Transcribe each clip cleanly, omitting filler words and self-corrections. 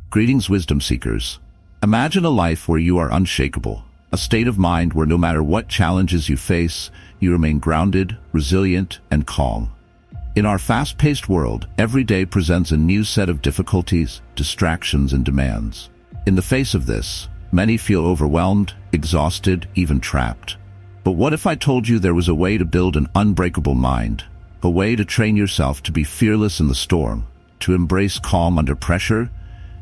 Greetings, wisdom seekers. Imagine a life where you are unshakable, a state of mind where no matter what challenges you face, you remain grounded, resilient, and calm. In our fast-paced world, every day presents a new set of difficulties, distractions, and demands. In the face of this, many feel overwhelmed, exhausted, even trapped. But what if I told you there was a way to build an unbreakable mind, a way to train yourself to be fearless in the storm, to embrace calm under pressure,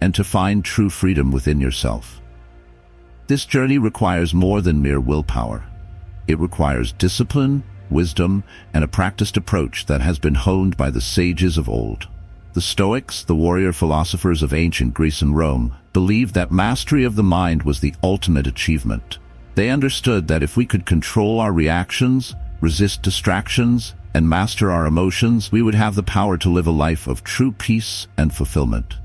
and to find true freedom within yourself? This journey requires more than mere willpower. It requires discipline, wisdom, and a practiced approach that has been honed by the sages of old. The Stoics, the warrior philosophers of ancient Greece and Rome, believed that mastery of the mind was the ultimate achievement. They understood that if we could control our reactions, resist distractions, and master our emotions, we would have the power to live a life of true peace and fulfillment.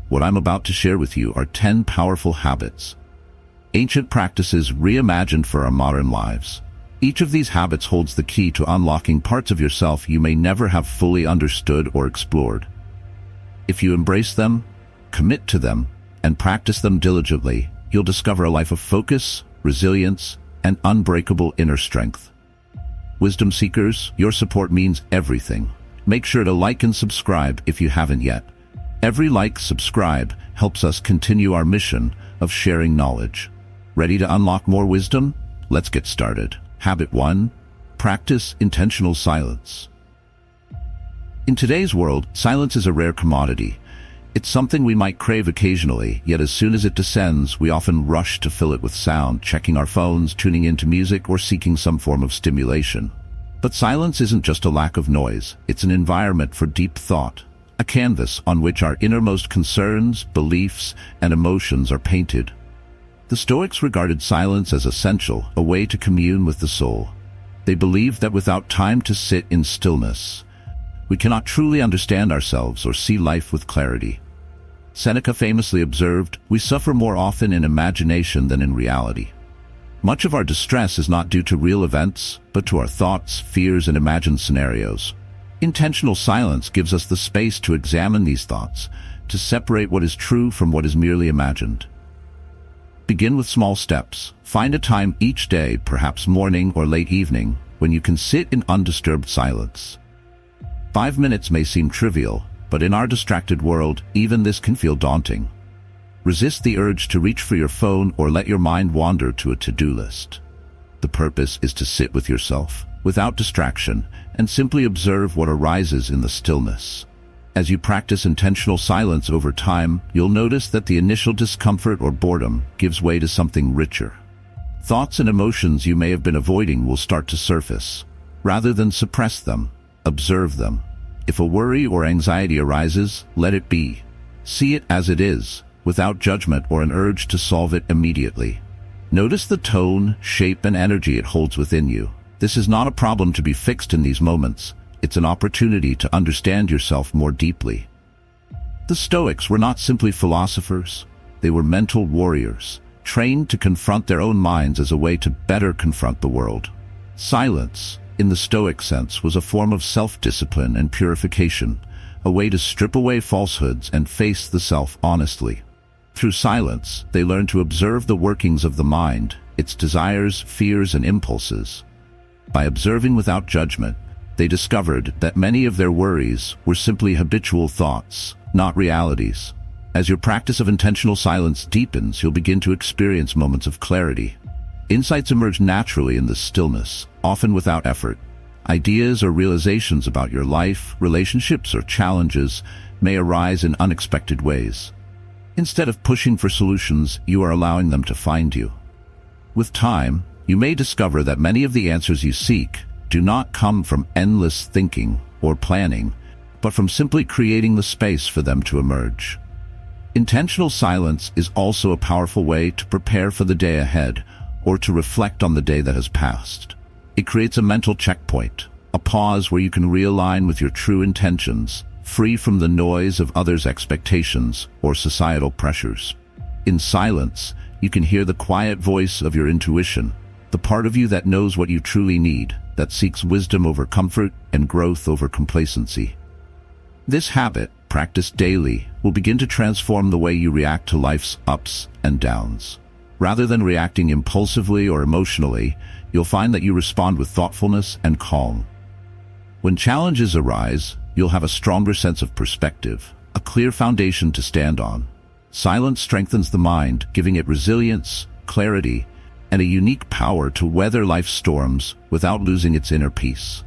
What I'm about to share with you are 10 powerful habits, ancient practices reimagined for our modern lives. Each of these habits holds the key to unlocking parts of yourself you may never have fully understood or explored. If you embrace them, commit to them, and practice them diligently, you'll discover a life of focus, resilience, and unbreakable inner strength. Wisdom seekers, your support means everything. Make sure to like and subscribe if you haven't yet. Every like, subscribe helps us continue our mission of sharing knowledge. Ready to unlock more wisdom? Let's get started. Habit 1. Practice intentional silence. In today's world, silence is a rare commodity. It's something we might crave occasionally, yet as soon as it descends, we often rush to fill it with sound, checking our phones, tuning into music, or seeking some form of stimulation. But silence isn't just a lack of noise, it's an environment for deep thought, a canvas on which our innermost concerns, beliefs, and emotions are painted. The Stoics regarded silence as essential, a way to commune with the soul. They believed that without time to sit in stillness, we cannot truly understand ourselves or see life with clarity. Seneca famously observed, "We suffer more often in imagination than in reality." Much of our distress is not due to real events, but to our thoughts, fears, and imagined scenarios. Intentional silence gives us the space to examine these thoughts, to separate what is true from what is merely imagined. Begin with small steps. Find a time each day, perhaps morning or late evening, when you can sit in undisturbed silence. 5 minutes may seem trivial, but in our distracted world, even this can feel daunting. Resist the urge to reach for your phone or let your mind wander to a to-do list. The purpose is to sit with yourself, without distraction, and simply observe what arises in the stillness. As you practice intentional silence over time, you'll notice that the initial discomfort or boredom gives way to something richer. Thoughts and emotions you may have been avoiding will start to surface. Rather than suppress them, observe them. If a worry or anxiety arises, let it be. See it as it is, without judgment or an urge to solve it immediately. Notice the tone, shape, and energy it holds within you. This is not a problem to be fixed in these moments. It's an opportunity to understand yourself more deeply. The Stoics were not simply philosophers. They were mental warriors, trained to confront their own minds as a way to better confront the world. Silence, in the Stoic sense, was a form of self-discipline and purification, a way to strip away falsehoods and face the self honestly. Through silence, they learned to observe the workings of the mind, its desires, fears, and impulses. By observing without judgment, they discovered that many of their worries were simply habitual thoughts, not realities. As your practice of intentional silence deepens, you'll begin to experience moments of clarity. Insights emerge naturally in the stillness, often without effort. Ideas or realizations about your life, relationships, or challenges may arise in unexpected ways. Instead of pushing for solutions, you are allowing them to find you. With time, you may discover that many of the answers you seek do not come from endless thinking or planning, but from simply creating the space for them to emerge. Intentional silence is also a powerful way to prepare for the day ahead or to reflect on the day that has passed. It creates a mental checkpoint, a pause where you can realign with your true intentions, free from the noise of others' expectations or societal pressures. In silence, you can hear the quiet voice of your intuition, the part of you that knows what you truly need, that seeks wisdom over comfort and growth over complacency. This habit, practice daily will begin to transform the way you react to life's ups and downs. Rather than reacting impulsively or emotionally, you'll find that you respond with thoughtfulness and calm. When challenges arise, you'll have a stronger sense of perspective, a clear foundation to stand on. Silence strengthens the mind, giving it resilience, clarity, and a unique power to weather life's storms without losing its inner peace.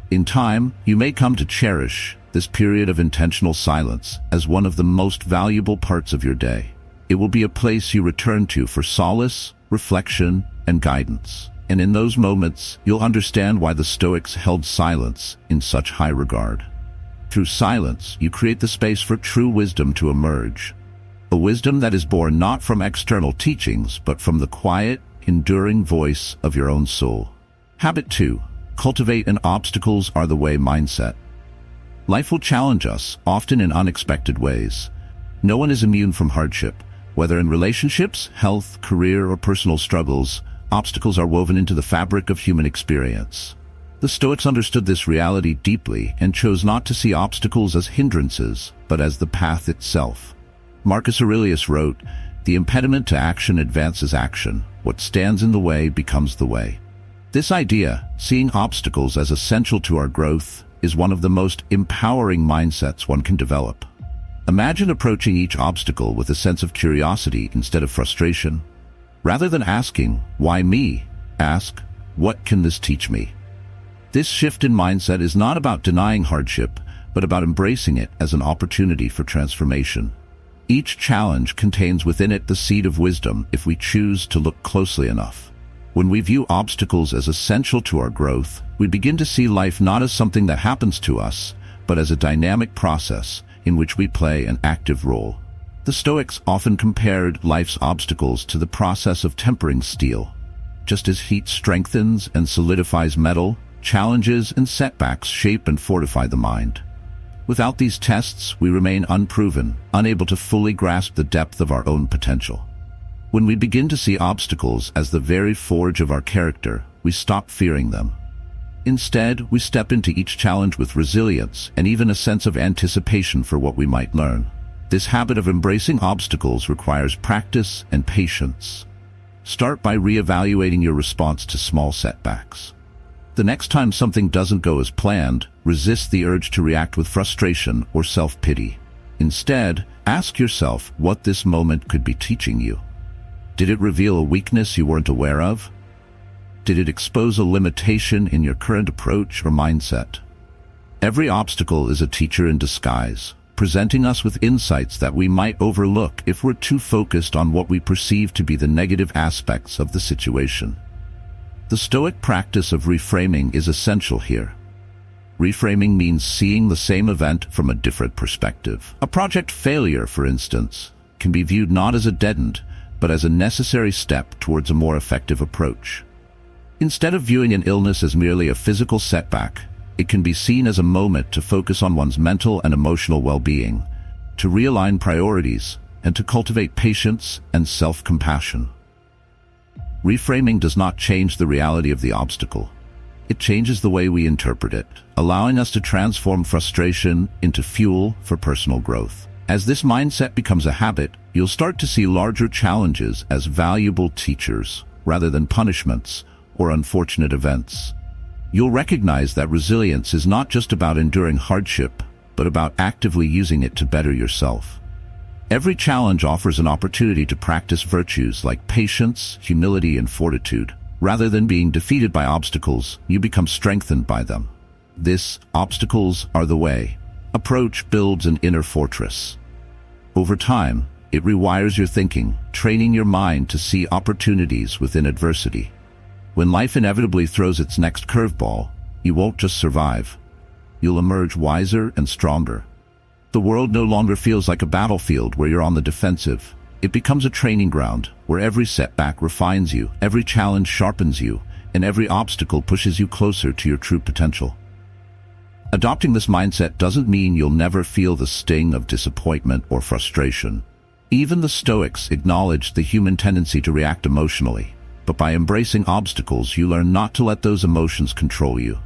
In time, you may come to cherish this period of intentional silence as one of the most valuable parts of your day. It will be a place you return to for solace, reflection, and guidance. And in those moments, you'll understand why the Stoics held silence in such high regard. Through silence, you create the space for true wisdom to emerge. A wisdom that is born not from external teachings, but from the quiet, enduring voice of your own soul. Habit 2. Cultivate an obstacles are the way mindset. Life will challenge us, often in unexpected ways. No one is immune from hardship. Whether in relationships, health, career, or personal struggles, obstacles are woven into the fabric of human experience. The Stoics understood this reality deeply and chose not to see obstacles as hindrances, but as the path itself. Marcus Aurelius wrote, "The impediment to action advances action. What stands in the way becomes the way." This idea, seeing obstacles as essential to our growth, is one of the most empowering mindsets one can develop. Imagine approaching each obstacle with a sense of curiosity instead of frustration. Rather than asking, "Why me?" ask, "What can this teach me?" This shift in mindset is not about denying hardship, but about embracing it as an opportunity for transformation. Each challenge contains within it the seed of wisdom if we choose to look closely enough. When we view obstacles as essential to our growth, we begin to see life not as something that happens to us, but as a dynamic process in which we play an active role. The Stoics often compared life's obstacles to the process of tempering steel. Just as heat strengthens and solidifies metal, challenges and setbacks shape and fortify the mind. Without these tests, we remain unproven, unable to fully grasp the depth of our own potential. When we begin to see obstacles as the very forge of our character, we stop fearing them. Instead, we step into each challenge with resilience and even a sense of anticipation for what we might learn. This habit of embracing obstacles requires practice and patience. Start by reevaluating your response to small setbacks. The next time something doesn't go as planned, resist the urge to react with frustration or self-pity. Instead, ask yourself what this moment could be teaching you. Did it reveal a weakness you weren't aware of? Did it expose a limitation in your current approach or mindset? Every obstacle is a teacher in disguise, presenting us with insights that we might overlook if we're too focused on what we perceive to be the negative aspects of the situation. The Stoic practice of reframing is essential here. Reframing means seeing the same event from a different perspective. A project failure, for instance, can be viewed not as a dead end, but as a necessary step towards a more effective approach. Instead of viewing an illness as merely a physical setback, it can be seen as a moment to focus on one's mental and emotional well-being, to realign priorities, and to cultivate patience and self-compassion. Reframing does not change the reality of the obstacle. It changes the way we interpret it, allowing us to transform frustration into fuel for personal growth. As this mindset becomes a habit, you'll start to see larger challenges as valuable teachers rather than punishments or unfortunate events. You'll recognize that resilience is not just about enduring hardship, but about actively using it to better yourself. Every challenge offers an opportunity to practice virtues like patience, humility, and fortitude. Rather than being defeated by obstacles, you become strengthened by them. This "obstacles are the way" approach builds an inner fortress. Over time, it rewires your thinking, training your mind to see opportunities within adversity. When life inevitably throws its next curveball, you won't just survive. You'll emerge wiser and stronger. The world no longer feels like a battlefield where you're on the defensive. It becomes a training ground where every setback refines you, every challenge sharpens you, and every obstacle pushes you closer to your true potential. Adopting this mindset doesn't mean you'll never feel the sting of disappointment or frustration. Even the Stoics acknowledged the human tendency to react emotionally, but by embracing obstacles, you learn not to let those emotions control you.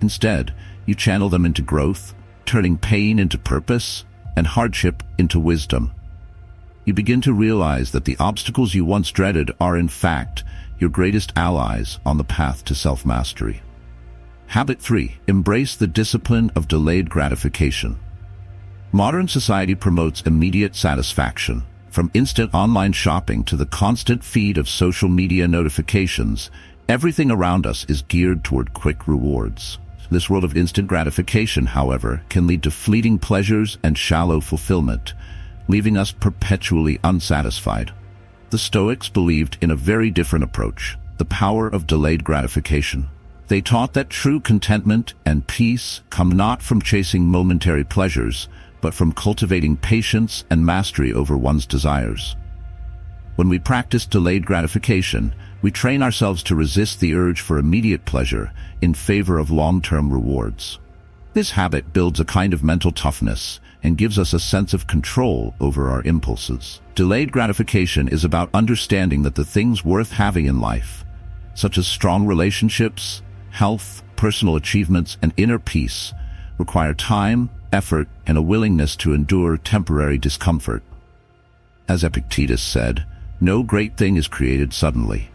Instead, you channel them into growth, turning pain into purpose and hardship into wisdom. You begin to realize that the obstacles you once dreaded are in fact your greatest allies on the path to self-mastery. Habit 3. Embrace the discipline of delayed gratification. Modern society promotes immediate satisfaction. From instant online shopping to the constant feed of social media notifications, everything around us is geared toward quick rewards. This world of instant gratification, however, can lead to fleeting pleasures and shallow fulfillment, leaving us perpetually unsatisfied. The Stoics believed in a very different approach, the power of delayed gratification. They taught that true contentment and peace come not from chasing momentary pleasures, but from cultivating patience and mastery over one's desires. When we practice delayed gratification, we train ourselves to resist the urge for immediate pleasure in favor of long-term rewards. This habit builds a kind of mental toughness and gives us a sense of control over our impulses. Delayed gratification is about understanding that the things worth having in life, such as strong relationships, health, personal achievements, and inner peace, require time, effort, and a willingness to endure temporary discomfort. As Epictetus said, no great thing is created suddenly.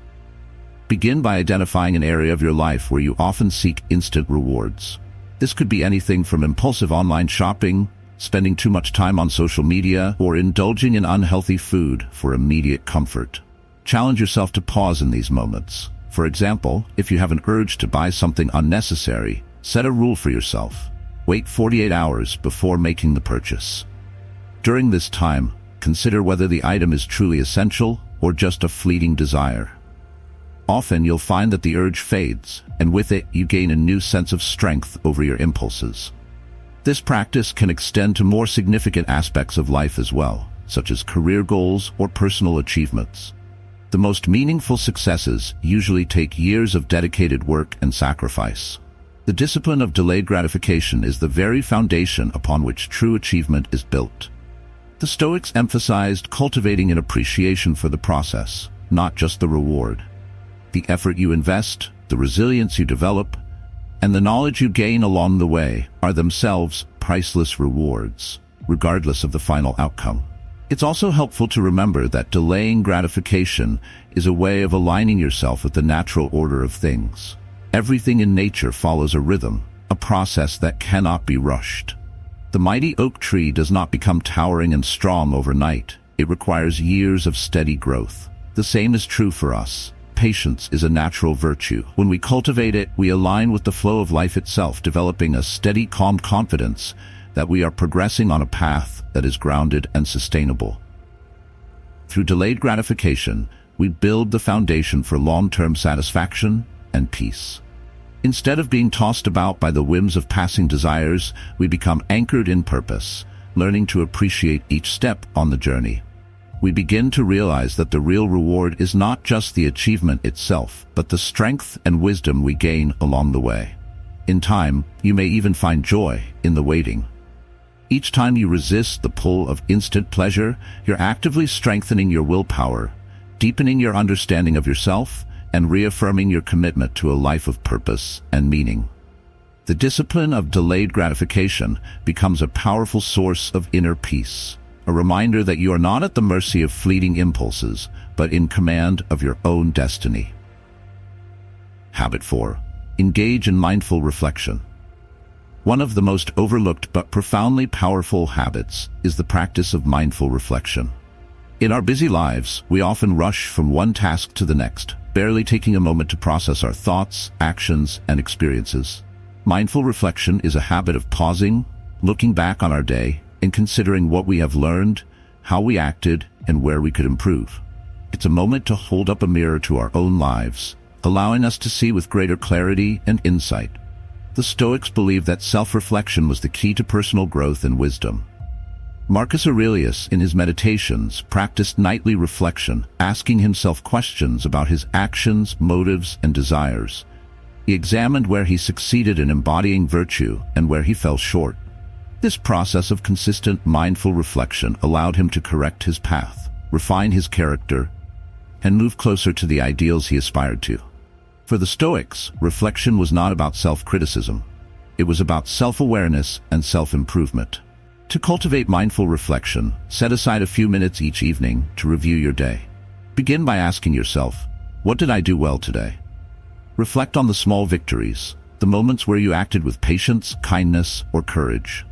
Begin by identifying an area of your life where you often seek instant rewards. This could be anything from impulsive online shopping, spending too much time on social media, or indulging in unhealthy food for immediate comfort. Challenge yourself to pause in these moments. For example, if you have an urge to buy something unnecessary, set a rule for yourself. Wait 48 hours before making the purchase. During this time, consider whether the item is truly essential or just a fleeting desire. Often you'll find that the urge fades, and with it you gain a new sense of strength over your impulses. This practice can extend to more significant aspects of life as well, such as career goals or personal achievements. The most meaningful successes usually take years of dedicated work and sacrifice. The discipline of delayed gratification is the very foundation upon which true achievement is built. The Stoics emphasized cultivating an appreciation for the process, not just the reward. The effort you invest, the resilience you develop, and the knowledge you gain along the way are themselves priceless rewards, regardless of the final outcome. It's also helpful to remember that delaying gratification is a way of aligning yourself with the natural order of things. Everything in nature follows a rhythm, a process that cannot be rushed. The mighty oak tree does not become towering and strong overnight. It requires years of steady growth. The same is true for us. Patience is a natural virtue. When we cultivate it, we align with the flow of life itself, developing a steady, calm confidence that we are progressing on a path that is grounded and sustainable. Through delayed gratification, we build the foundation for long-term satisfaction and peace. Instead of being tossed about by the whims of passing desires, we become anchored in purpose, learning to appreciate each step on the journey. We begin to realize that the real reward is not just the achievement itself, but the strength and wisdom we gain along the way. In time, you may even find joy in the waiting. Each time you resist the pull of instant pleasure, you're actively strengthening your willpower, deepening your understanding of yourself, and reaffirming your commitment to a life of purpose and meaning. The discipline of delayed gratification becomes a powerful source of inner peace, a reminder that you are not at the mercy of fleeting impulses, but in command of your own destiny. Habit 4. Engage in mindful reflection. One of the most overlooked but profoundly powerful habits is the practice of mindful reflection. In our busy lives, we often rush from one task to the next, barely taking a moment to process our thoughts, actions, and experiences. Mindful reflection is a habit of pausing, looking back on our day, and considering what we have learned, how we acted, and where we could improve. It's a moment to hold up a mirror to our own lives, allowing us to see with greater clarity and insight. The Stoics believed that self-reflection was the key to personal growth and wisdom. Marcus Aurelius, in his meditations, practiced nightly reflection, asking himself questions about his actions, motives, and desires. He examined where he succeeded in embodying virtue and where he fell short. This process of consistent, mindful reflection allowed him to correct his path, refine his character, and move closer to the ideals he aspired to. For the Stoics, reflection was not about self-criticism. It was about self-awareness and self-improvement. To cultivate mindful reflection, set aside a few minutes each evening to review your day. Begin by asking yourself, what did I do well today? Reflect on the small victories, the moments where you acted with patience, kindness, or courage.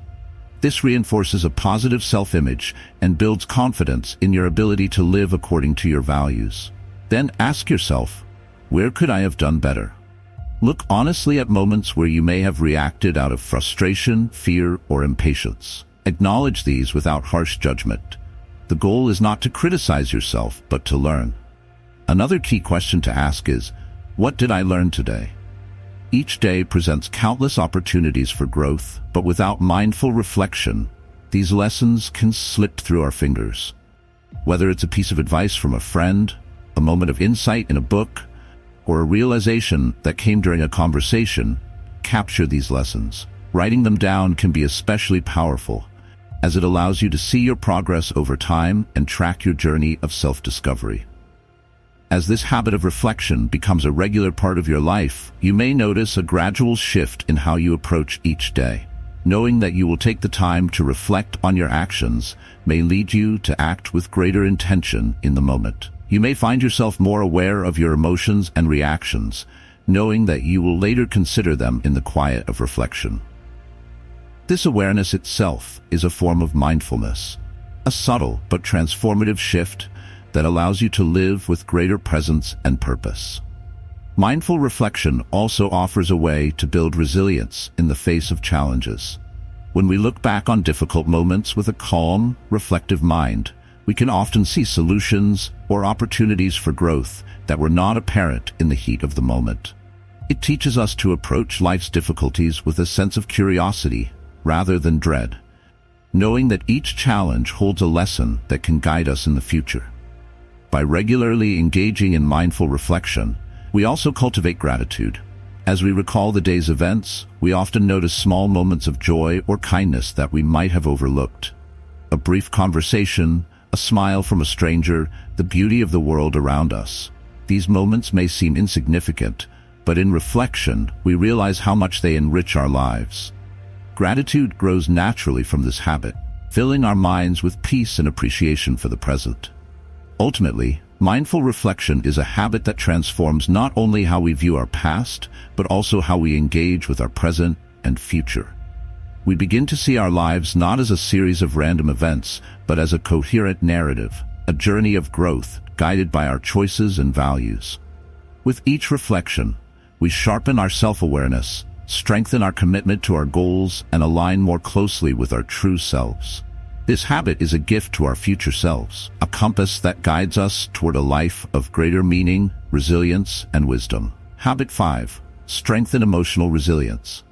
This reinforces a positive self-image and builds confidence in your ability to live according to your values. Then ask yourself, where could I have done better? Look honestly at moments where you may have reacted out of frustration, fear, or impatience. Acknowledge these without harsh judgment. The goal is not to criticize yourself, but to learn. Another key question to ask is, what did I learn today? Each day presents countless opportunities for growth, but without mindful reflection, these lessons can slip through our fingers. Whether it's a piece of advice from a friend, a moment of insight in a book, or a realization that came during a conversation, capture these lessons. Writing them down can be especially powerful, as it allows you to see your progress over time and track your journey of self-discovery. As this habit of reflection becomes a regular part of your life, you may notice a gradual shift in how you approach each day. Knowing that you will take the time to reflect on your actions may lead you to act with greater intention in the moment. You may find yourself more aware of your emotions and reactions, knowing that you will later consider them in the quiet of reflection. This awareness itself is a form of mindfulness, a subtle but transformative shift that allows you to live with greater presence and purpose. Mindful reflection also offers a way to build resilience in the face of challenges. When we look back on difficult moments with a calm, reflective mind, we can often see solutions or opportunities for growth that were not apparent in the heat of the moment. It teaches us to approach life's difficulties with a sense of curiosity rather than dread, knowing that each challenge holds a lesson that can guide us in the future. By regularly engaging in mindful reflection, we also cultivate gratitude. As we recall the day's events, we often notice small moments of joy or kindness that we might have overlooked. A brief conversation, a smile from a stranger, the beauty of the world around us. These moments may seem insignificant, but in reflection, we realize how much they enrich our lives. Gratitude grows naturally from this habit, filling our minds with peace and appreciation for the present. Ultimately, mindful reflection is a habit that transforms not only how we view our past, but also how we engage with our present and future. We begin to see our lives not as a series of random events, but as a coherent narrative, a journey of growth guided by our choices and values. With each reflection, we sharpen our self-awareness, strengthen our commitment to our goals, and align more closely with our true selves. This habit is a gift to our future selves, a compass that guides us toward a life of greater meaning, resilience, and wisdom. Habit 5. Strengthen emotional resilience.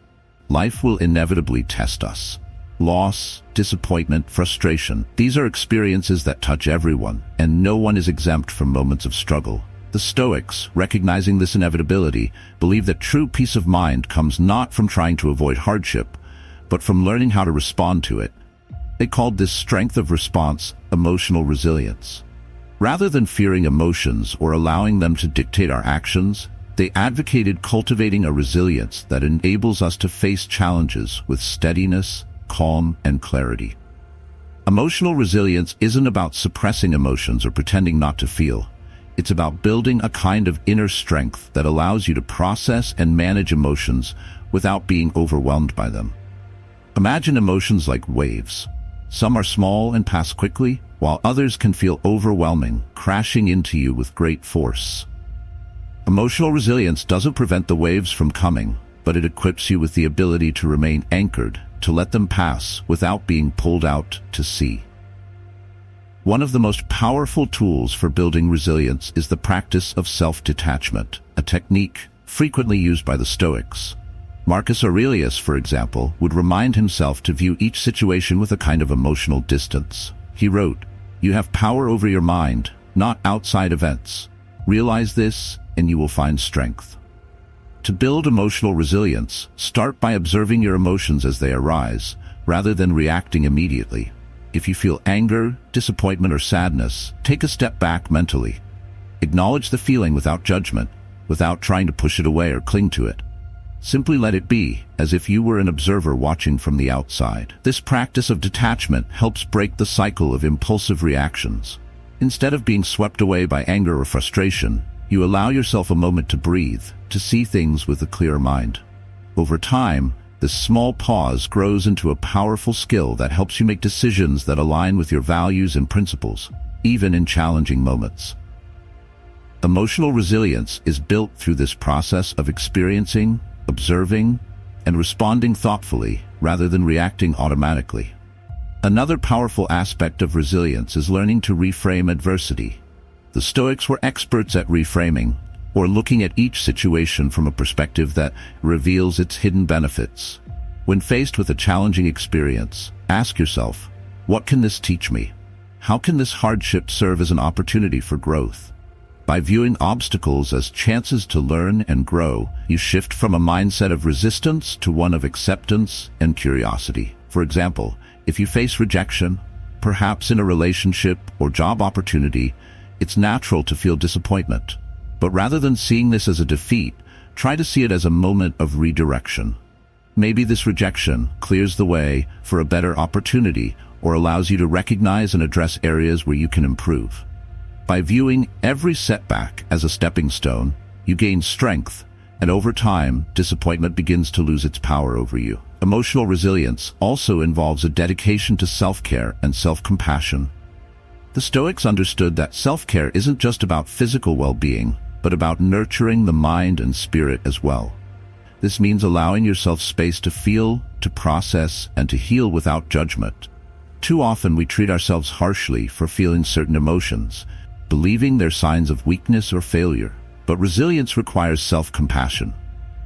Life will inevitably test us. Loss, disappointment, frustration. These are experiences that touch everyone, and no one is exempt from moments of struggle. The Stoics, recognizing this inevitability, believe that true peace of mind comes not from trying to avoid hardship, but from learning how to respond to it. They called this strength of response emotional resilience. Rather than fearing emotions or allowing them to dictate our actions, they advocated cultivating a resilience that enables us to face challenges with steadiness, calm, and clarity. Emotional resilience isn't about suppressing emotions or pretending not to feel. It's about building a kind of inner strength that allows you to process and manage emotions without being overwhelmed by them. Imagine emotions like waves. Some are small and pass quickly, while others can feel overwhelming, crashing into you with great force. Emotional resilience doesn't prevent the waves from coming, but it equips you with the ability to remain anchored, to let them pass without being pulled out to sea. One of the most powerful tools for building resilience is the practice of self-detachment, a technique frequently used by the Stoics. Marcus Aurelius, for example, would remind himself to view each situation with a kind of emotional distance. He wrote, "You have power over your mind, not outside events. Realize this, and you will find strength." To build emotional resilience, start by observing your emotions as they arise, rather than reacting immediately. If you feel anger, disappointment, or sadness, take a step back mentally. Acknowledge the feeling without judgment, without trying to push it away or cling to it. Simply let it be, as if you were an observer watching from the outside. This practice of detachment helps break the cycle of impulsive reactions. Instead of being swept away by anger or frustration, you allow yourself a moment to breathe, to see things with a clear mind. Over time, this small pause grows into a powerful skill that helps you make decisions that align with your values and principles, even in challenging moments. Emotional resilience is built through this process of experiencing, observing, and responding thoughtfully rather than reacting automatically. Another powerful aspect of resilience is learning to reframe adversity. The Stoics were experts at reframing, or looking at each situation from a perspective that reveals its hidden benefits. When faced with a challenging experience, ask yourself, what can this teach me? How can this hardship serve as an opportunity for growth? By viewing obstacles as chances to learn and grow, you shift from a mindset of resistance to one of acceptance and curiosity. For example, if you face rejection, perhaps in a relationship or job opportunity, it's natural to feel disappointment. But rather than seeing this as a defeat, try to see it as a moment of redirection. Maybe this rejection clears the way for a better opportunity or allows you to recognize and address areas where you can improve. By viewing every setback as a stepping stone, you gain strength, and over time, disappointment begins to lose its power over you. Emotional resilience also involves a dedication to self-care and self-compassion. The Stoics understood that self-care isn't just about physical well-being, but about nurturing the mind and spirit as well. This means allowing yourself space to feel, to process, and to heal without judgment. Too often we treat ourselves harshly for feeling certain emotions, believing they're signs of weakness or failure. But resilience requires self-compassion,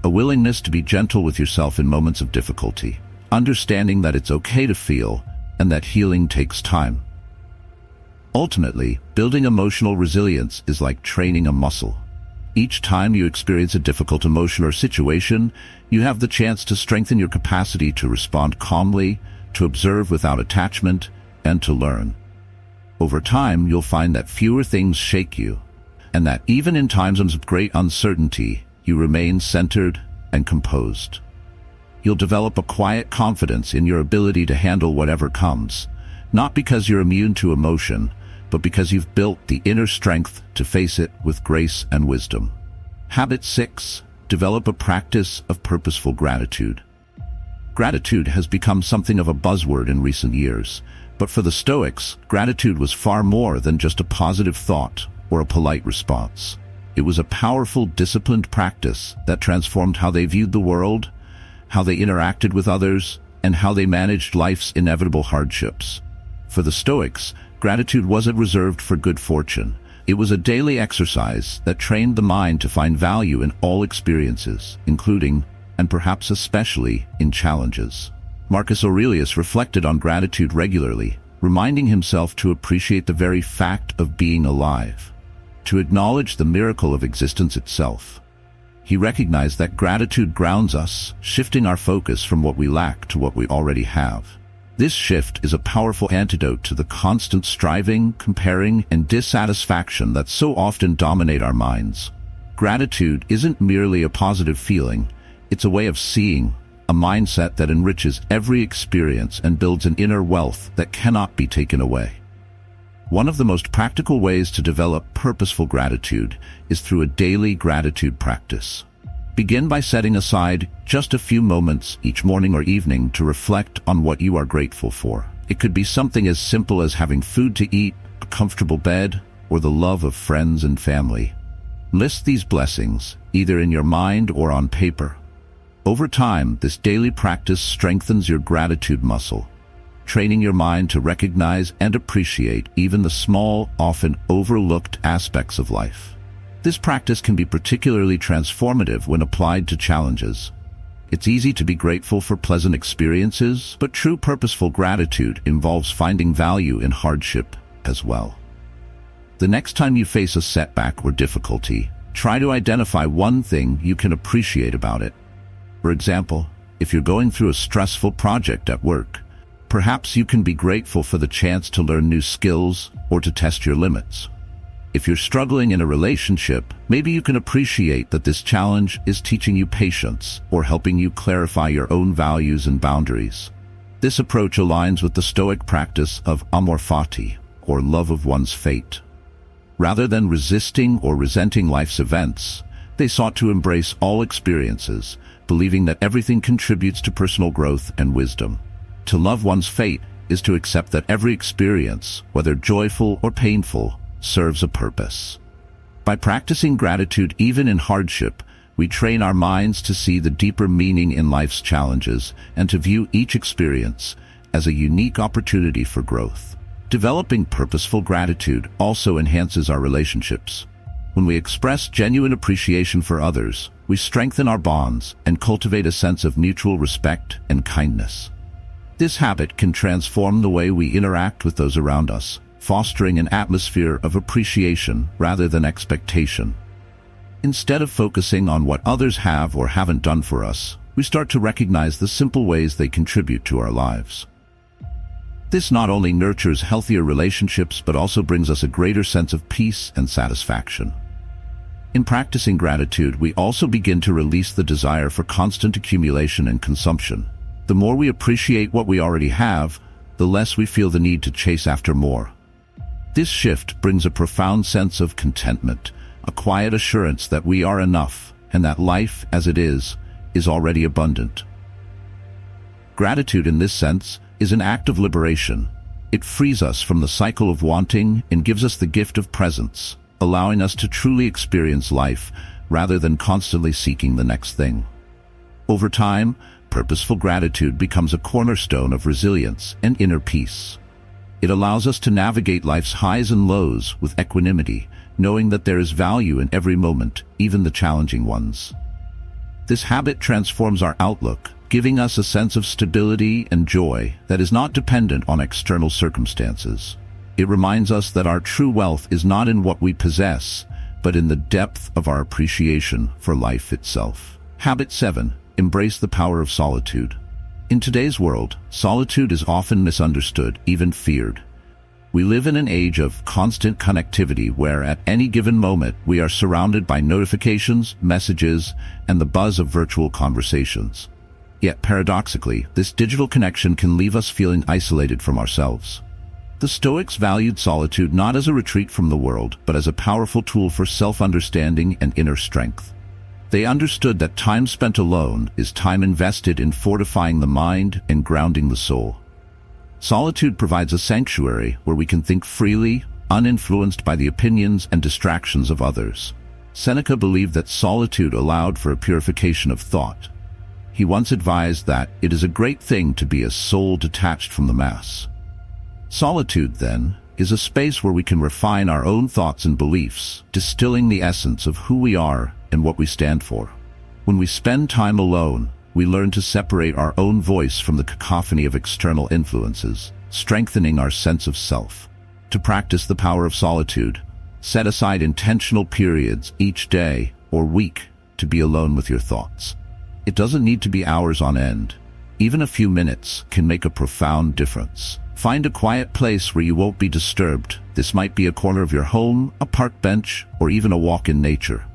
a willingness to be gentle with yourself in moments of difficulty, understanding that it's okay to feel and that healing takes time. Ultimately, building emotional resilience is like training a muscle. Each time you experience a difficult emotion or situation, you have the chance to strengthen your capacity to respond calmly, to observe without attachment, and to learn. Over time, you'll find that fewer things shake you, and that even in times of great uncertainty, you remain centered and composed. You'll develop a quiet confidence in your ability to handle whatever comes, not because you're immune to emotion, but because you've built the inner strength to face it with grace and wisdom. Habit 6. Develop a practice of purposeful gratitude. Gratitude has become something of a buzzword in recent years, but for the Stoics, gratitude was far more than just a positive thought or a polite response. It was a powerful, disciplined practice that transformed how they viewed the world, how they interacted with others, and how they managed life's inevitable hardships. For the Stoics, gratitude wasn't reserved for good fortune. It was a daily exercise that trained the mind to find value in all experiences, including, and perhaps especially, in challenges. Marcus Aurelius reflected on gratitude regularly, reminding himself to appreciate the very fact of being alive, to acknowledge the miracle of existence itself. He recognized that gratitude grounds us, shifting our focus from what we lack to what we already have. This shift is a powerful antidote to the constant striving, comparing, and dissatisfaction that so often dominate our minds. Gratitude isn't merely a positive feeling, it's a way of seeing, a mindset that enriches every experience and builds an inner wealth that cannot be taken away. One of the most practical ways to develop purposeful gratitude is through a daily gratitude practice. Begin by setting aside just a few moments each morning or evening to reflect on what you are grateful for. It could be something as simple as having food to eat, a comfortable bed, or the love of friends and family. List these blessings, either in your mind or on paper. Over time, this daily practice strengthens your gratitude muscle, training your mind to recognize and appreciate even the small, often overlooked aspects of life. This practice can be particularly transformative when applied to challenges. It's easy to be grateful for pleasant experiences, but true purposeful gratitude involves finding value in hardship as well. The next time you face a setback or difficulty, try to identify one thing you can appreciate about it. For example, if you're going through a stressful project at work, perhaps you can be grateful for the chance to learn new skills or to test your limits. If you're struggling in a relationship, maybe you can appreciate that this challenge is teaching you patience or helping you clarify your own values and boundaries. This approach aligns with the Stoic practice of amor fati, or love of one's fate. Rather than resisting or resenting life's events, they sought to embrace all experiences, believing that everything contributes to personal growth and wisdom. To love one's fate is to accept that every experience, whether joyful or painful, serves a purpose. By practicing gratitude even in hardship, we train our minds to see the deeper meaning in life's challenges and to view each experience as a unique opportunity for growth. Developing purposeful gratitude also enhances our relationships. When we express genuine appreciation for others, we strengthen our bonds and cultivate a sense of mutual respect and kindness. This habit can transform the way we interact with those around us, fostering an atmosphere of appreciation rather than expectation. Instead of focusing on what others have or haven't done for us, we start to recognize the simple ways they contribute to our lives. This not only nurtures healthier relationships but also brings us a greater sense of peace and satisfaction. In practicing gratitude, we also begin to release the desire for constant accumulation and consumption. The more we appreciate what we already have, the less we feel the need to chase after more. This shift brings a profound sense of contentment, a quiet assurance that we are enough and that life, as it is already abundant. Gratitude, in this sense, is an act of liberation. It frees us from the cycle of wanting and gives us the gift of presence, allowing us to truly experience life rather than constantly seeking the next thing. Over time, purposeful gratitude becomes a cornerstone of resilience and inner peace. It allows us to navigate life's highs and lows with equanimity, knowing that there is value in every moment, even the challenging ones. This habit transforms our outlook, giving us a sense of stability and joy that is not dependent on external circumstances. It reminds us that our true wealth is not in what we possess, but in the depth of our appreciation for life itself. Habit 7. Embrace the power of solitude. In today's world, solitude is often misunderstood, even feared. We live in an age of constant connectivity where at any given moment we are surrounded by notifications, messages, and the buzz of virtual conversations. Yet paradoxically, this digital connection can leave us feeling isolated from ourselves. The Stoics valued solitude not as a retreat from the world, but as a powerful tool for self-understanding and inner strength. They understood that time spent alone is time invested in fortifying the mind and grounding the soul. Solitude provides a sanctuary where we can think freely, uninfluenced by the opinions and distractions of others. Seneca believed that solitude allowed for a purification of thought. He once advised that it is a great thing to be a soul detached from the mass. Solitude, then, is a space where we can refine our own thoughts and beliefs, distilling the essence of who we are and what we stand for. When we spend time alone, we learn to separate our own voice from the cacophony of external influences, strengthening our sense of self. To practice the power of solitude, set aside intentional periods each day or week to be alone with your thoughts. It doesn't need to be hours on end. Even a few minutes can make a profound difference. Find a quiet place where you won't be disturbed. This might be a corner of your home, a park bench, or even a walk in nature.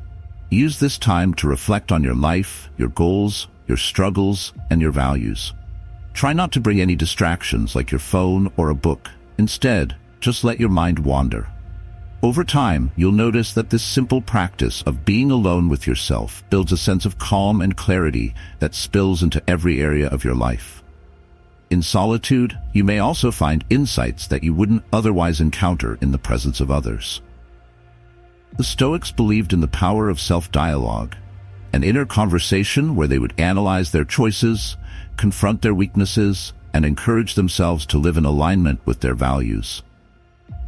Use this time to reflect on your life, your goals, your struggles, and your values. Try not to bring any distractions like your phone or a book. Instead, just let your mind wander. Over time, you'll notice that this simple practice of being alone with yourself builds a sense of calm and clarity that spills into every area of your life. In solitude, you may also find insights that you wouldn't otherwise encounter in the presence of others. The Stoics believed in the power of self-dialogue, an inner conversation where they would analyze their choices, confront their weaknesses, and encourage themselves to live in alignment with their values.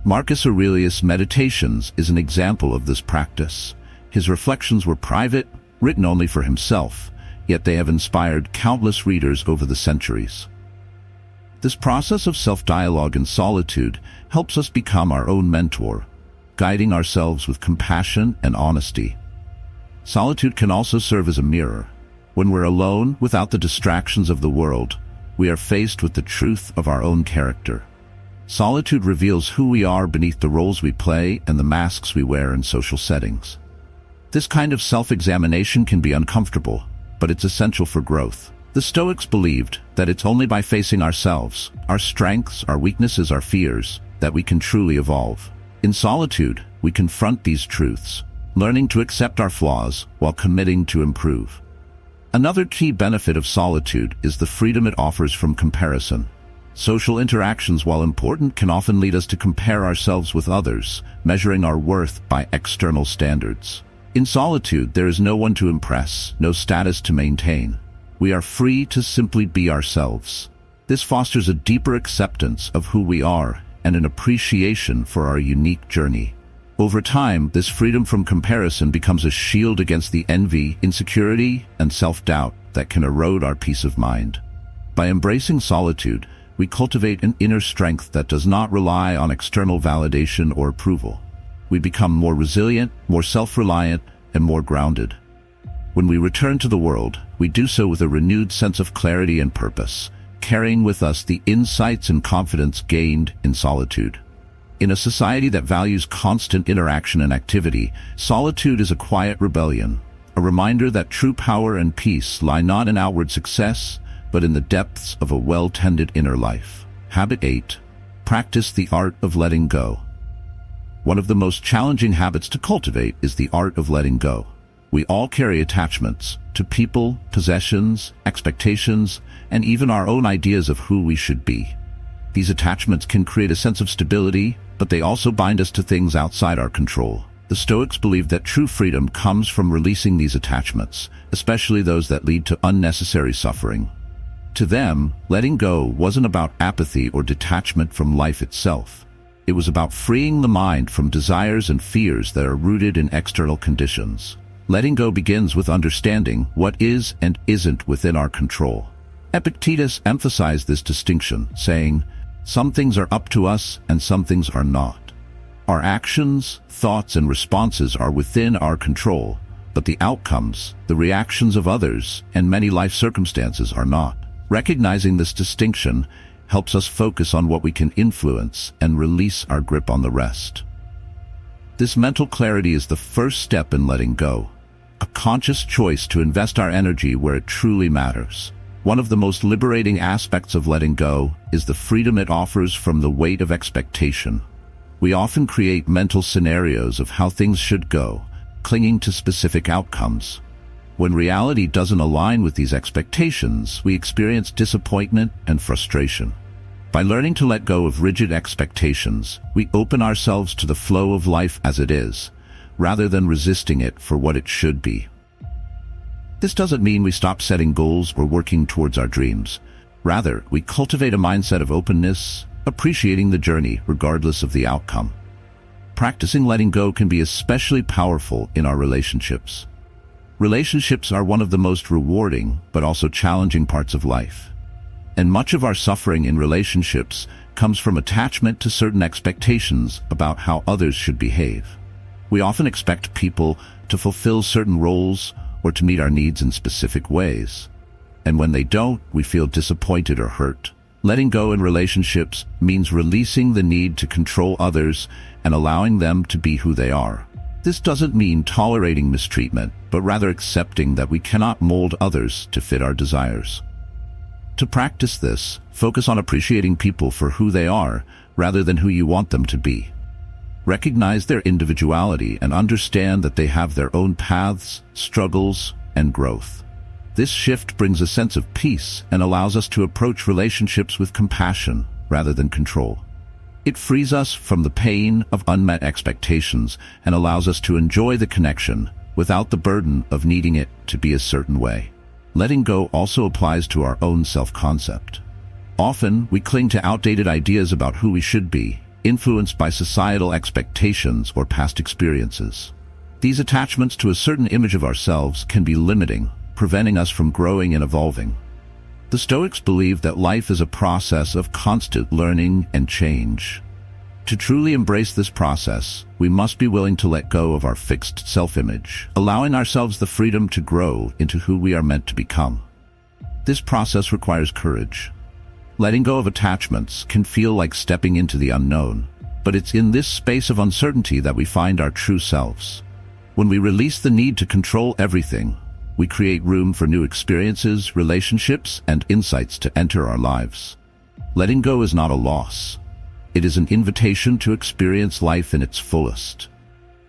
Marcus Aurelius' Meditations is an example of this practice. His reflections were private, written only for himself, yet they have inspired countless readers over the centuries. This process of self-dialogue in solitude helps us become our own mentor, guiding ourselves with compassion and honesty. Solitude can also serve as a mirror. When we're alone, without the distractions of the world, we are faced with the truth of our own character. Solitude reveals who we are beneath the roles we play and the masks we wear in social settings. This kind of self-examination can be uncomfortable, but it's essential for growth. The Stoics believed that it's only by facing ourselves, our strengths, our weaknesses, our fears, that we can truly evolve. In solitude, we confront these truths, learning to accept our flaws while committing to improve. Another key benefit of solitude is the freedom it offers from comparison. Social interactions, while important, can often lead us to compare ourselves with others, measuring our worth by external standards. In solitude, there is no one to impress, no status to maintain. We are free to simply be ourselves. This fosters a deeper acceptance of who we are and an appreciation for our unique journey. Over time, this freedom from comparison becomes a shield against the envy, insecurity, and self-doubt that can erode our peace of mind. By embracing solitude, we cultivate an inner strength that does not rely on external validation or approval. We become more resilient, more self-reliant, and more grounded. When we return to the world, we do so with a renewed sense of clarity and purpose, carrying with us the insights and confidence gained in solitude. In a society that values constant interaction and activity, solitude is a quiet rebellion, a reminder that true power and peace lie not in outward success, but in the depths of a well-tended inner life. Habit 8. Practice the art of letting go. One of the most challenging habits to cultivate is the art of letting go. We all carry attachments to people, possessions, expectations, and even our own ideas of who we should be. These attachments can create a sense of stability, but they also bind us to things outside our control. The Stoics believed that true freedom comes from releasing these attachments, especially those that lead to unnecessary suffering. To them, letting go wasn't about apathy or detachment from life itself. It was about freeing the mind from desires and fears that are rooted in external conditions. Letting go begins with understanding what is and isn't within our control. Epictetus emphasized this distinction, saying, "Some things are up to us and some things are not. Our actions, thoughts, and responses are within our control, but the outcomes, the reactions of others, and many life circumstances are not." Recognizing this distinction helps us focus on what we can influence and release our grip on the rest. This mental clarity is the first step in letting go, a conscious choice to invest our energy where it truly matters. One of the most liberating aspects of letting go is the freedom it offers from the weight of expectation. We often create mental scenarios of how things should go, clinging to specific outcomes. When reality doesn't align with these expectations, we experience disappointment and frustration. By learning to let go of rigid expectations, we open ourselves to the flow of life as it is, rather than resisting it for what it should be. This doesn't mean we stop setting goals or working towards our dreams. Rather, we cultivate a mindset of openness, appreciating the journey regardless of the outcome. Practicing letting go can be especially powerful in our relationships. Relationships are one of the most rewarding but also challenging parts of life. And much of our suffering in relationships comes from attachment to certain expectations about how others should behave. We often expect people to fulfill certain roles or to meet our needs in specific ways. And when they don't, we feel disappointed or hurt. Letting go in relationships means releasing the need to control others and allowing them to be who they are. This doesn't mean tolerating mistreatment, but rather accepting that we cannot mold others to fit our desires. To practice this, focus on appreciating people for who they are rather than who you want them to be. Recognize their individuality and understand that they have their own paths, struggles, and growth. This shift brings a sense of peace and allows us to approach relationships with compassion rather than control. It frees us from the pain of unmet expectations and allows us to enjoy the connection without the burden of needing it to be a certain way. Letting go also applies to our own self-concept. Often, we cling to outdated ideas about who we should be, influenced by societal expectations or past experiences. These attachments to a certain image of ourselves can be limiting, preventing us from growing and evolving. The Stoics believe that life is a process of constant learning and change. To truly embrace this process, we must be willing to let go of our fixed self-image, allowing ourselves the freedom to grow into who we are meant to become. This process requires courage. Letting go of attachments can feel like stepping into the unknown, but it's in this space of uncertainty that we find our true selves. When we release the need to control everything, we create room for new experiences, relationships, and insights to enter our lives. Letting go is not a loss. It is an invitation to experience life in its fullest,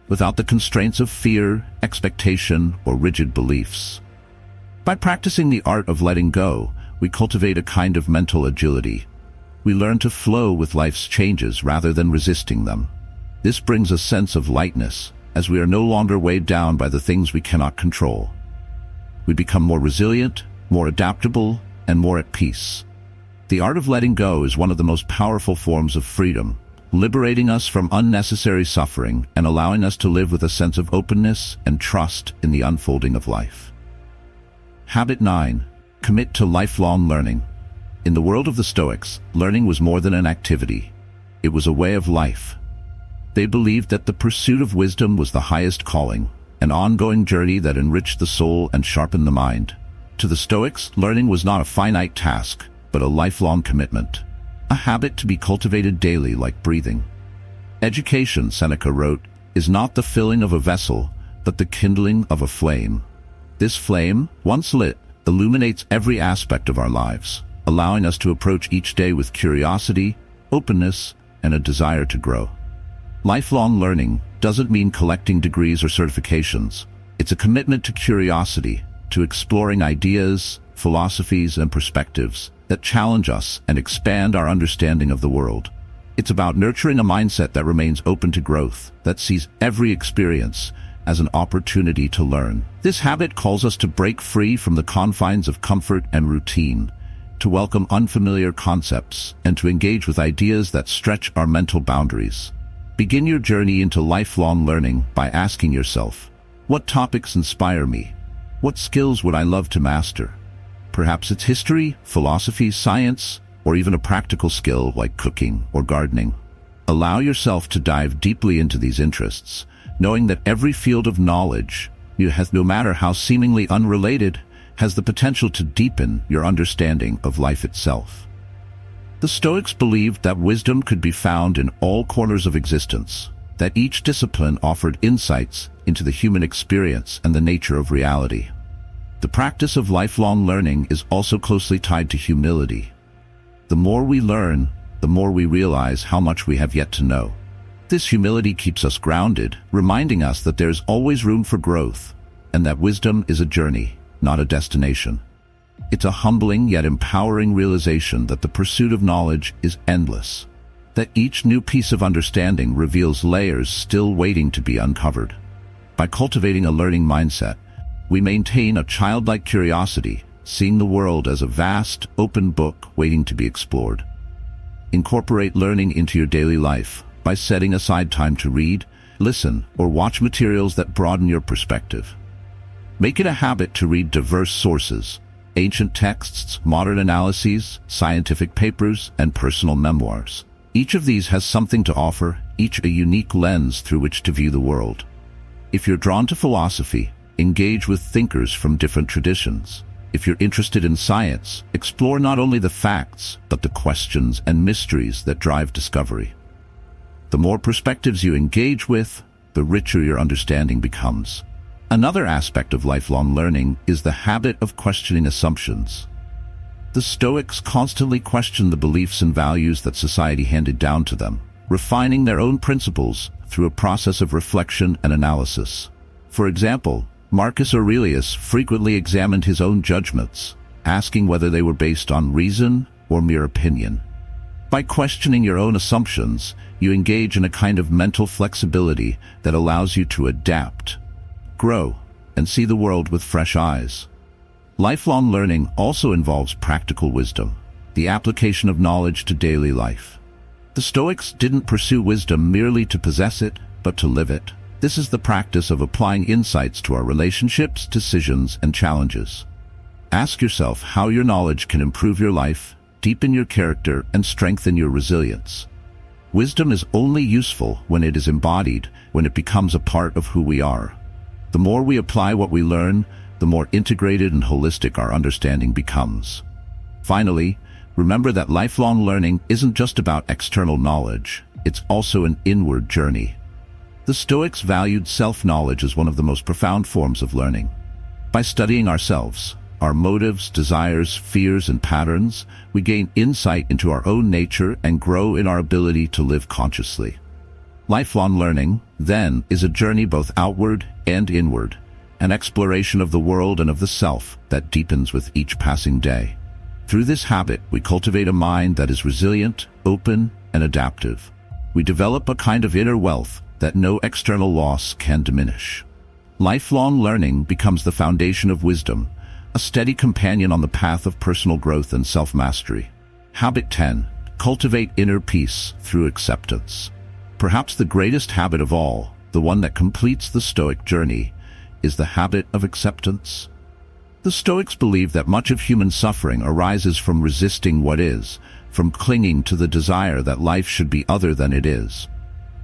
without the constraints of fear, expectation, or rigid beliefs. By practicing the art of letting go, we cultivate a kind of mental agility. We learn to flow with life's changes rather than resisting them. This brings a sense of lightness, as we are no longer weighed down by the things we cannot control. We become more resilient, more adaptable, and more at peace. The art of letting go is one of the most powerful forms of freedom, liberating us from unnecessary suffering and allowing us to live with a sense of openness and trust in the unfolding of life. Habit 9. Commit to lifelong learning. In the world of the Stoics, learning was more than an activity. It was a way of life. They believed that the pursuit of wisdom was the highest calling, an ongoing journey that enriched the soul and sharpened the mind. To the Stoics, learning was not a finite task, but a lifelong commitment, a habit to be cultivated daily like breathing. Education, Seneca wrote, is not the filling of a vessel, but the kindling of a flame. This flame, once lit, illuminates every aspect of our lives, allowing us to approach each day with curiosity, openness, and a desire to grow. Lifelong learning doesn't mean collecting degrees or certifications. It's a commitment to curiosity, to exploring ideas, philosophies, and perspectives that challenge us and expand our understanding of the world. It's about nurturing a mindset that remains open to growth, that sees every experience as an opportunity to learn. This habit calls us to break free from the confines of comfort and routine, to welcome unfamiliar concepts, and to engage with ideas that stretch our mental boundaries. Begin your journey into lifelong learning by asking yourself, what topics inspire me? What skills would I love to master? Perhaps it's history, philosophy, science, or even a practical skill like cooking or gardening. Allow yourself to dive deeply into these interests, knowing that every field of knowledge, no matter how seemingly unrelated, has the potential to deepen your understanding of life itself. The Stoics believed that wisdom could be found in all corners of existence, that each discipline offered insights into the human experience and the nature of reality. The practice of lifelong learning is also closely tied to humility. The more we learn, the more we realize how much we have yet to know. This humility keeps us grounded, reminding us that there's always room for growth, and that wisdom is a journey, not a destination. It's a humbling yet empowering realization that the pursuit of knowledge is endless, that each new piece of understanding reveals layers still waiting to be uncovered. By cultivating a learning mindset, we maintain a childlike curiosity, seeing the world as a vast, open book waiting to be explored. Incorporate learning into your daily life by setting aside time to read, listen, or watch materials that broaden your perspective. Make it a habit to read diverse sources, ancient texts, modern analyses, scientific papers, and personal memoirs. Each of these has something to offer, each a unique lens through which to view the world. If you're drawn to philosophy, engage with thinkers from different traditions. If you're interested in science, explore not only the facts, but the questions and mysteries that drive discovery. The more perspectives you engage with, the richer your understanding becomes. Another aspect of lifelong learning is the habit of questioning assumptions. The Stoics constantly questioned the beliefs and values that society handed down to them, refining their own principles through a process of reflection and analysis. For example, Marcus Aurelius frequently examined his own judgments, asking whether they were based on reason or mere opinion. By questioning your own assumptions, you engage in a kind of mental flexibility that allows you to adapt, grow, and see the world with fresh eyes. Lifelong learning also involves practical wisdom, the application of knowledge to daily life. The Stoics didn't pursue wisdom merely to possess it, but to live it. This is the practice of applying insights to our relationships, decisions, and challenges. Ask yourself how your knowledge can improve your life, deepen your character, and strengthen your resilience. Wisdom is only useful when it is embodied, when it becomes a part of who we are. The more we apply what we learn, the more integrated and holistic our understanding becomes. Finally, Remember that lifelong learning isn't just about external knowledge, it's also an inward journey. The Stoics valued self-knowledge as one of the most profound forms of learning. By studying ourselves, our motives, desires, fears, and patterns, we gain insight into our own nature and grow in our ability to live consciously. Lifelong learning, then, is a journey both outward and inward, an exploration of the world and of the self that deepens with each passing day. Through this habit, we cultivate a mind that is resilient, open, and adaptive. We develop a kind of inner wealth that no external loss can diminish. Lifelong learning becomes the foundation of wisdom, a steady companion on the path of personal growth and self-mastery. Habit 10. Cultivate inner peace through acceptance. Perhaps the greatest habit of all, the one that completes the Stoic journey, is the habit of acceptance. The Stoics believe that much of human suffering arises from resisting what is, from clinging to the desire that life should be other than it is.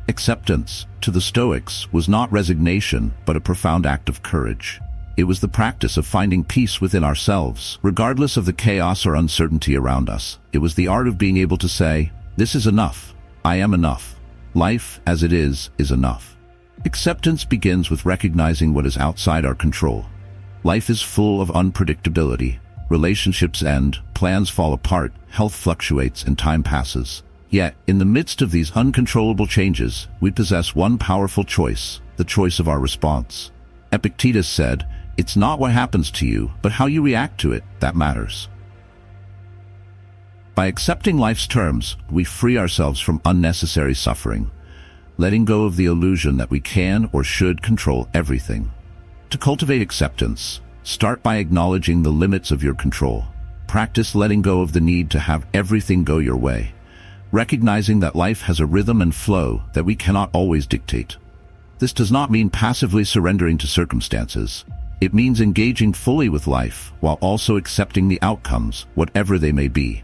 Acceptance, to the Stoics, was not resignation, but a profound act of courage. It was the practice of finding peace within ourselves, regardless of the chaos or uncertainty around us. It was the art of being able to say, "This is enough. I am enough. Life, as it is enough." Acceptance begins with recognizing what is outside our control. Life is full of unpredictability. Relationships end, plans fall apart, health fluctuates, and time passes. Yet, in the midst of these uncontrollable changes, we possess one powerful choice, the choice of our response. Epictetus said, "It's not what happens to you, but how you react to it that matters." By accepting life's terms, we free ourselves from unnecessary suffering, letting go of the illusion that we can or should control everything. To cultivate acceptance, start by acknowledging the limits of your control. Practice letting go of the need to have everything go your way, recognizing that life has a rhythm and flow that we cannot always dictate. This does not mean passively surrendering to circumstances. It means engaging fully with life while also accepting the outcomes, whatever they may be.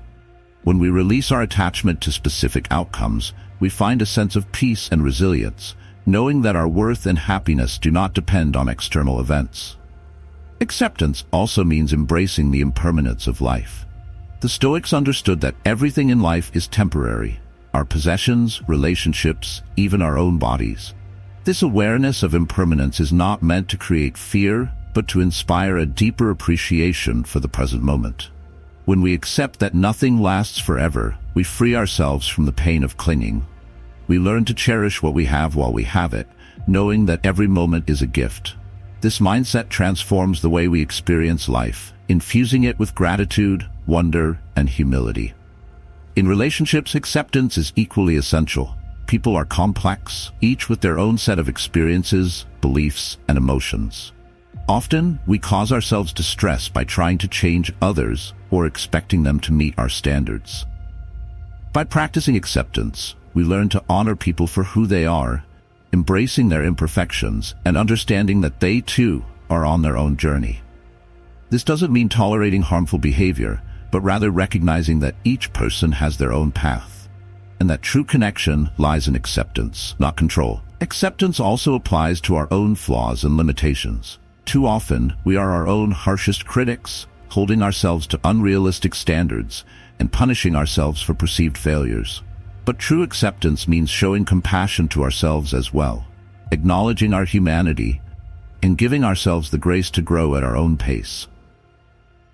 When we release our attachment to specific outcomes, we find a sense of peace and resilience, knowing that our worth and happiness do not depend on external events. Acceptance also means embracing the impermanence of life. The Stoics understood that everything in life is temporary, our possessions, relationships, even our own bodies. This awareness of impermanence is not meant to create fear, but to inspire a deeper appreciation for the present moment. When we accept that nothing lasts forever, we free ourselves from the pain of clinging. We learn to cherish what we have while we have it, knowing that every moment is a gift. This mindset transforms the way we experience life, infusing it with gratitude, wonder, and humility. In relationships, acceptance is equally essential. People are complex, each with their own set of experiences, beliefs, and emotions. Often, we cause ourselves distress by trying to change others or expecting them to meet our standards. By practicing acceptance, we learn to honor people for who they are, embracing their imperfections and understanding that they too are on their own journey. This doesn't mean tolerating harmful behavior, but rather recognizing that each person has their own path, and that true connection lies in acceptance, not control. Acceptance also applies to our own flaws and limitations. Too often, we are our own harshest critics, holding ourselves to unrealistic standards and punishing ourselves for perceived failures. But true acceptance means showing compassion to ourselves as well, acknowledging our humanity, and giving ourselves the grace to grow at our own pace.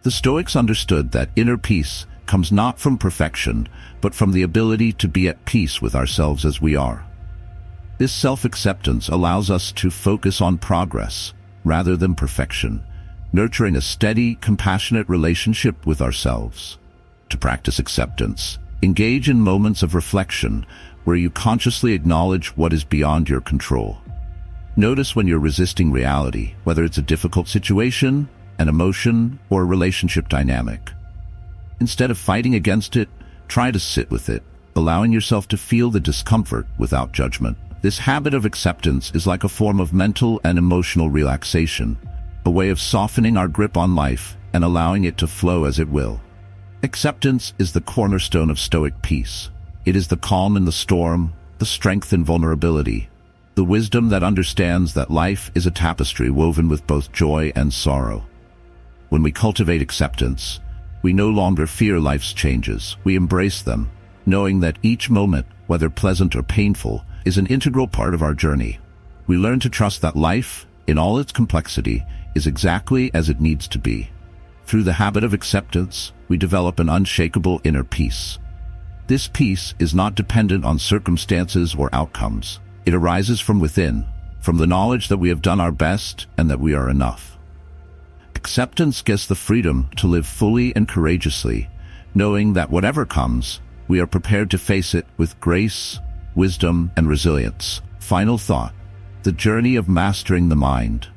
The Stoics understood that inner peace comes not from perfection, but from the ability to be at peace with ourselves as we are. This self-acceptance allows us to focus on progress rather than perfection, nurturing a steady, compassionate relationship with ourselves. To practice acceptance, engage in moments of reflection where you consciously acknowledge what is beyond your control. Notice when you're resisting reality, whether it's a difficult situation, an emotion, or a relationship dynamic. Instead of fighting against it, try to sit with it, allowing yourself to feel the discomfort without judgment. This habit of acceptance is like a form of mental and emotional relaxation, a way of softening our grip on life and allowing it to flow as it will. Acceptance is the cornerstone of Stoic peace. It is the calm in the storm, the strength in vulnerability, the wisdom that understands that life is a tapestry woven with both joy and sorrow. When we cultivate acceptance, We no longer fear life's changes. We embrace them, knowing that each moment, whether pleasant or painful, is an integral part of our journey. We learn to trust that life, in all its complexity, is exactly as it needs to be. Through the habit of acceptance, we develop an unshakable inner peace. This peace is not dependent on circumstances or outcomes. It arises from within, from the knowledge that we have done our best and that we are enough. Acceptance gives the freedom to live fully and courageously, knowing that whatever comes, we are prepared to face it with grace, wisdom, and resilience. Final thought: the journey of mastering the mind.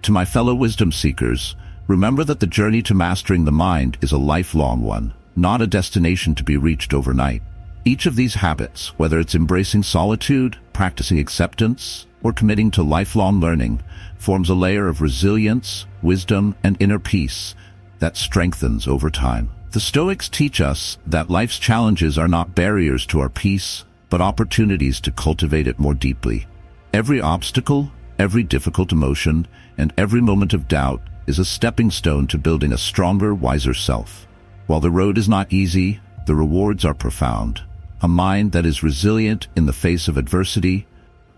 To my fellow wisdom seekers, remember that the journey to mastering the mind is a lifelong one, not a destination to be reached overnight. Each of these habits, whether it's embracing solitude, practicing acceptance, or committing to lifelong learning, forms a layer of resilience, wisdom, and inner peace that strengthens over time. The Stoics teach us that life's challenges are not barriers to our peace, but opportunities to cultivate it more deeply. Every obstacle, every difficult emotion, and every moment of doubt is a stepping stone to building a stronger, wiser self. While the road is not easy, the rewards are profound. A mind that is resilient in the face of adversity,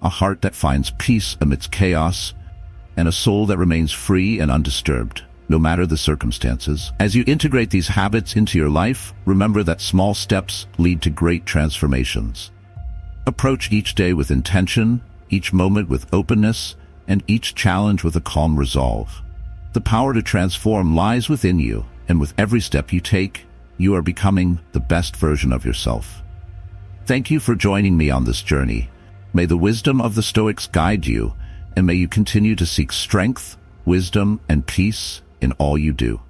a heart that finds peace amidst chaos, and a soul that remains free and undisturbed, no matter the circumstances. As you integrate these habits into your life, remember that small steps lead to great transformations. Approach each day with intention, each moment with openness, and each challenge with a calm resolve. The power to transform lies within you, and with every step you take, you are becoming the best version of yourself. Thank you for joining me on this journey. May the wisdom of the Stoics guide you, and may you continue to seek strength, wisdom, and peace in all you do.